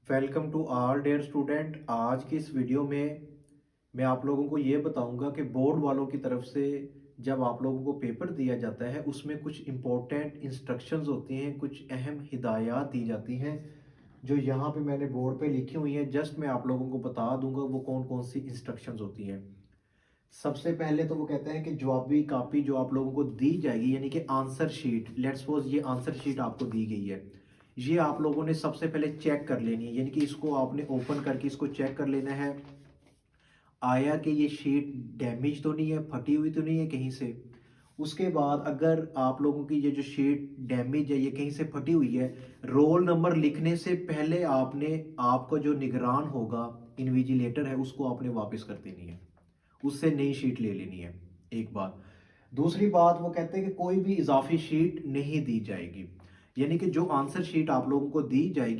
Welcome to all dear student. आज की इस वीडियो में मैं आप लोगों को ये बताऊंगा कि बोर्ड वालों की तरफ से जब आप लोगों को पेपर दिया जाता है उसमें कुछ इम्पोर्टेंट इंस्ट्रक्शंस होती हैं, कुछ अहम हिदायत दी जाती हैं जो यहाँ पे मैंने बोर्ड पे लिखी हुई हैं। जस्ट मैं आप लोगों को बता दूंगा वो कौन कौन सी इंस्ट्रक्शंस होती हैं। सबसे पहले तो वो कहते हैं कि जवाबी कापी जो आप लोगों को दी जाएगी यानी कि आंसर शीट, लेट्स सपोज ये आंसर शीट आपको दी गई है, ये आप लोगों ने सबसे पहले चेक कर लेनी है, यानी कि इसको आपने ओपन करके इसको चेक कर लेना है। आया कि ये शीट डैमेज तो नहीं है, फटी हुई तो नहीं है कहीं से। उसके बाद अगर आप लोगों की ये जो शीट डैमेज है, ये कहीं से फटी हुई है, रोल नंबर लिखने से पहले आपने, आपका जो निगरान होगा, इन्विजिलेटर है, उसको आपने वापस कर देनी है, उससे नई शीट ले लेनी है। एक बात। दूसरी बात वो कहते हैं कि कोई भी इजाफी शीट नहीं दी जाएगी, यानी कि जो आंसर शीट आप लोगों को दी जाएगी